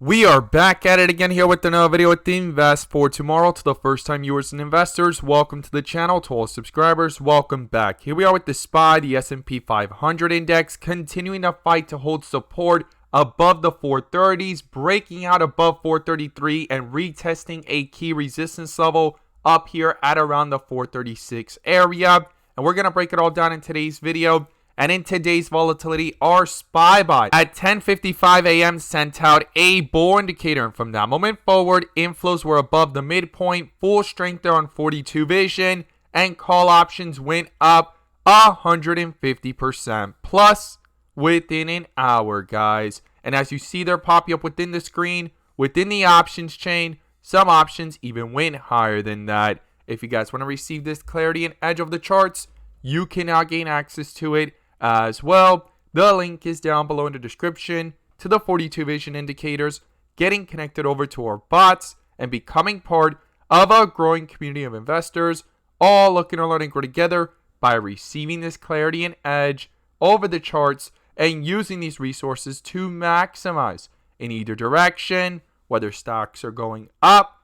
We are back at it again here with another video with the Invest for Tomorrow. To the first time viewers and investors, welcome to the channel. To all subscribers, welcome back. Here we are with the SPY, the S&P 500 index, continuing to fight to hold support above the 430s, breaking out above 433 and retesting a key resistance level up here at around the 436 area. And we're going to break it all down in today's video. And in today's volatility, our SPY bot at 10:55 a.m. sent out a bull indicator. And from that moment forward, inflows were above the midpoint, full strength there on 42 vision, and call options went up 150% plus within an hour, guys. And as you see, they're popping up within the screen, within the options chain. Some options even went higher than that. If you guys want to receive this clarity and edge of the charts, you can now gain access to it as well. The link is down below in the description to the 42 vision indicators, getting connected over to our bots and becoming part of a growing community of investors, all looking to learn and grow together by receiving this clarity and edge over the charts and using these resources to maximize in either direction, whether stocks are going up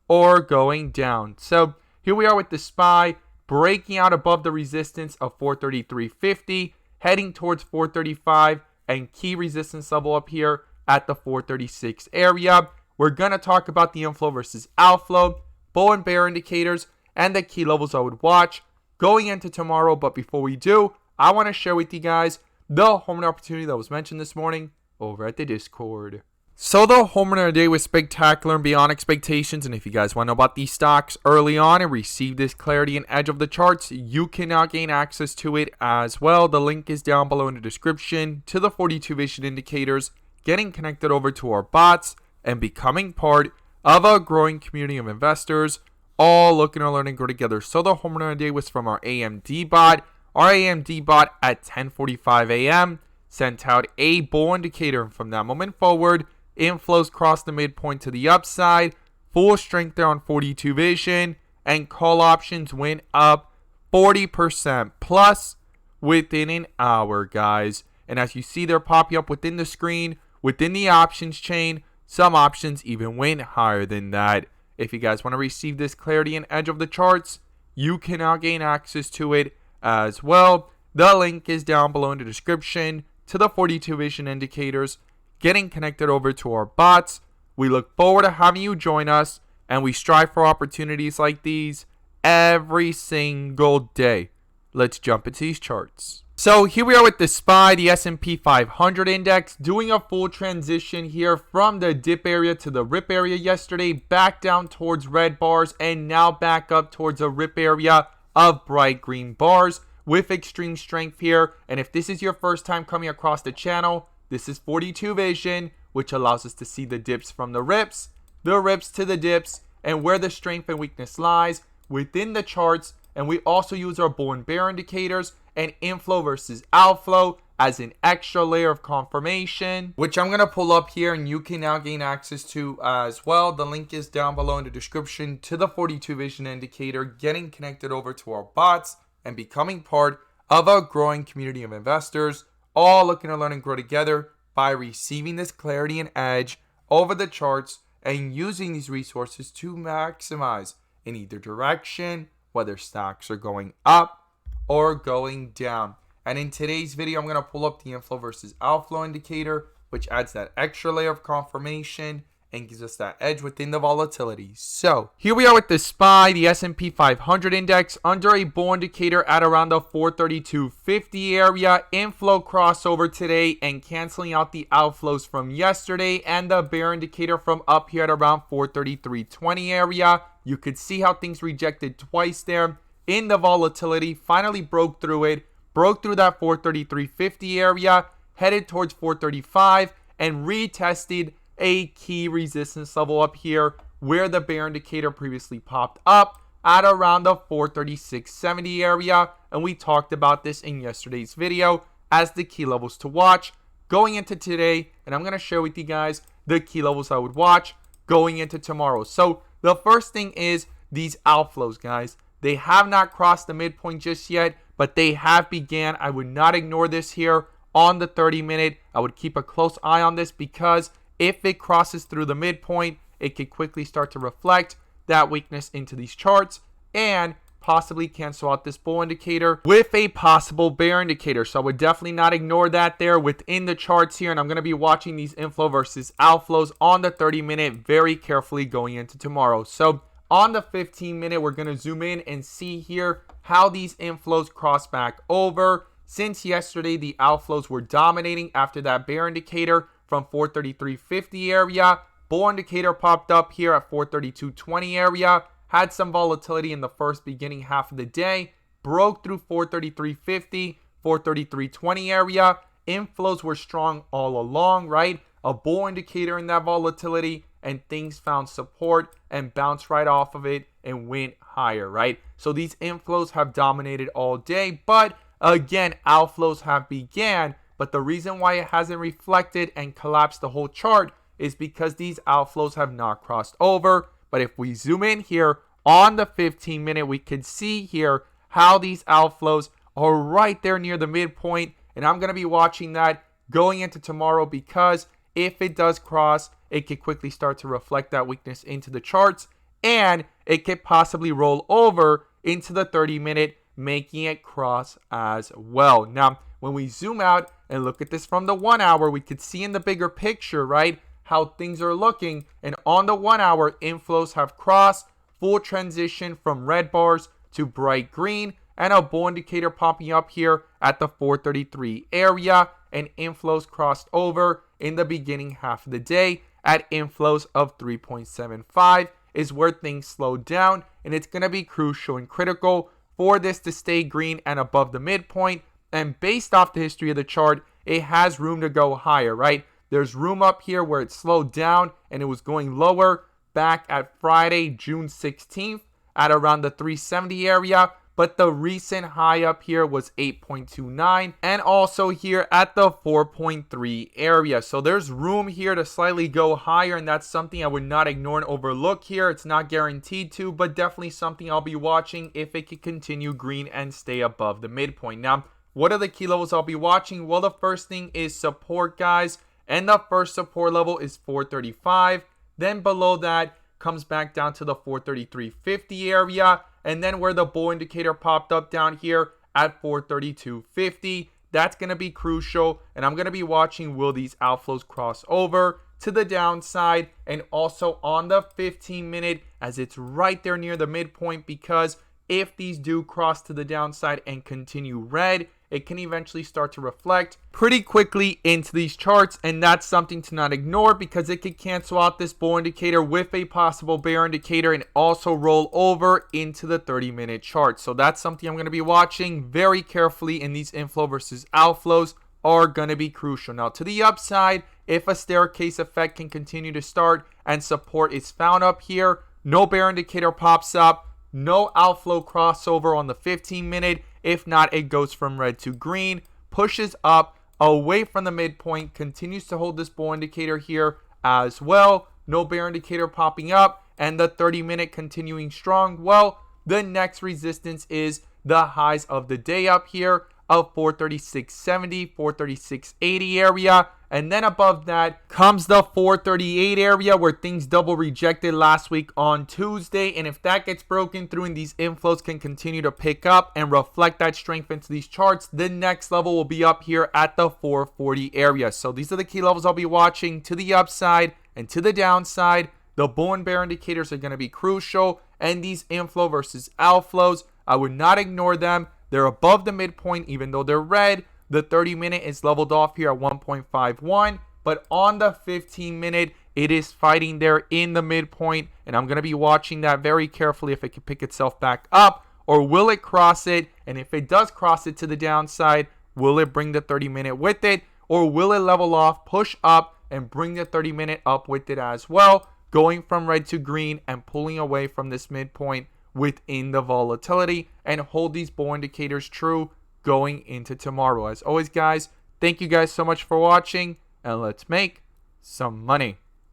or going down. So here we are with the SPY breaking out above the resistance of 433.50, heading towards 435 and key resistance level up here at the 436 area. We're going to talk about the inflow versus outflow, bull and bear indicators, and the key levels I would watch going into tomorrow. But before we do, I want to share with you guys the home run opportunity that was mentioned this morning over at the Discord. So the home run of the day was spectacular and beyond expectations. And if you guys want to know about these stocks early on and receive this clarity and edge of the charts, you can now gain access to it as well. The link is down below in the description to the 42 vision indicators, getting connected over to our bots and becoming part of a growing community of investors, all looking to learn and grow together. So the home run of the day was from our AMD bot. Our AMD bot at 10:45 a.m. sent out a bull indicator, and from that moment forward, inflows crossed the midpoint to the upside, full strength there on 42 vision, and call options went up 40% plus within an hour, guys. And as you see, they're popping up within the screen, within the options chain. Some options even went higher than that. If you guys want to receive this clarity and edge of the charts, you can now gain access to it as well. The link is down below in the description to the 42 vision indicators, getting connected over to our bots. We look forward to having you join us, and we strive for opportunities like these every single day. Let's jump into these charts. So here we are with the SPY, the S&P 500 index, doing a full transition here from the dip area to the rip area yesterday, back down towards red bars, and now back up towards a rip area of bright green bars with extreme strength here. And if this is your first time coming across the channel, this is 42 vision, which allows us to see the dips from the rips to the dips, and where the strength and weakness lies within the charts. And we also use our bull and bear indicators and inflow versus outflow as an extra layer of confirmation, which I'm going to pull up here and you can now gain access to as well. The link is down below in the description to the 42 vision indicator, getting connected over to our bots and becoming part of a growing community of investors, all looking to learn and grow together by receiving this clarity and edge over the charts and using these resources to maximize in either direction, whether stocks are going up or going down. And in today's video, I'm going to pull up the inflow versus outflow indicator, which adds that extra layer of confirmation and gives us that edge within the volatility. So here we are with the SPY, the S&P 500 index, under a bull indicator at around the 432.50 area. Inflow crossover today and canceling out the outflows from yesterday, and the bear indicator from up here at around 433.20 area. You could see how things rejected twice there in the volatility, finally broke through it, broke through that 433.50 area, headed towards 435, and retested a key resistance level up here where the bear indicator previously popped up at around the 436.70 area. And we talked about this in yesterday's video as the key levels to watch going into today. And I'm going to share with you guys the key levels I would watch going into tomorrow. So the first thing is these outflows, guys. They have not crossed the midpoint just yet, but they have began. I would not ignore this here on the 30-minute. I would keep a close eye on this because if it crosses through the midpoint, it could quickly start to reflect that weakness into these charts and possibly cancel out this bull indicator with a possible bear indicator. So I would definitely not ignore that there within the charts here. And I'm going to be watching these inflow versus outflows on the 30-minute very carefully going into tomorrow. So on the 15-minute, we're going to zoom in and see here how these inflows cross back over. Since yesterday, the outflows were dominating after that bear indicator from 433.50 area. Bull indicator popped up here at 432.20 area. Had some volatility in the first beginning half of the day, broke through 433.50, 433.20 area. Inflows were strong all along, right? A bull indicator in that volatility, and things found support and bounced right off of it and went higher, right? So these inflows have dominated all day, but again, outflows have began. But the reason why it hasn't reflected and collapsed the whole chart is because these outflows have not crossed over. But if we zoom in here on the 15-minute, we can see here how these outflows are right there near the midpoint. And I'm going to be watching that going into tomorrow, because if it does cross, it could quickly start to reflect that weakness into the charts. And it could possibly roll over into the 30-minute, making it cross as well. Now, when we zoom out and look at this from the 1 hour, we could see in the bigger picture, right, how things are looking. And on the 1 hour, inflows have crossed, full transition from red bars to bright green, and a bull indicator popping up here at the 433 area, and inflows crossed over in the beginning half of the day at inflows of 3.75 is where things slowed down. And it's going to be crucial and critical for this to stay green and above the midpoint. And based off the history of the chart, it has room to go higher, right? There's room up here where it slowed down and it was going lower back at Friday, June 16th at around the 370 area. But the recent high up here was 8.29, and also here at the 4.3 area. So there's room here to slightly go higher, and that's something I would not ignore and overlook here. It's not guaranteed to, but definitely something I'll be watching if it can continue green and stay above the midpoint. Now, what are the key levels I'll be watching? Well, the first thing is support, guys. And the first support level is 435. Then below that comes back down to the 433.50 area. And then where the bull indicator popped up down here at 432.50. That's going to be crucial. And I'm going to be watching, will these outflows cross over to the downside? And also on the 15-minute, as it's right there near the midpoint, because if these do cross to the downside and continue red, it can eventually start to reflect pretty quickly into these charts. And that's something to not ignore, because it could cancel out this bull indicator with a possible bear indicator and also roll over into the 30-minute chart. So that's something I'm going to be watching very carefully, and these inflow versus outflows are going to be crucial. Now, to the upside, if a staircase effect can continue to start and support is found up here, no bear indicator pops up, no outflow crossover on the 15-minute. If not, it goes from red to green, pushes up away from the midpoint, continues to hold this bull indicator here as well. No bear indicator popping up, and the 30-minute continuing strong. Well, the next resistance is the highs of the day up here of 436.70, 436.80 area. And then above that comes the 438 area, where things double rejected last week on Tuesday. And if that gets broken through and these inflows can continue to pick up and reflect that strength into these charts, the next level will be up here at the 440 area. So these are the key levels I'll be watching to the upside and to the downside. The bull and bear indicators are going to be crucial. And these inflow versus outflows, I would not ignore them. They're above the midpoint, even though they're red. The 30-minute is leveled off here at 1.51, but on the 15-minute, it is fighting there in the midpoint, and I'm going to be watching that very carefully if it can pick itself back up, or will it cross it? And if it does cross it to the downside, will it bring the 30-minute with it, or will it level off, push up, and bring the 30-minute up with it as well, going from red to green and pulling away from this midpoint within the volatility, and hold these bull indicators true going into tomorrow. As always, guys, thank you guys so much for watching, and let's make some money.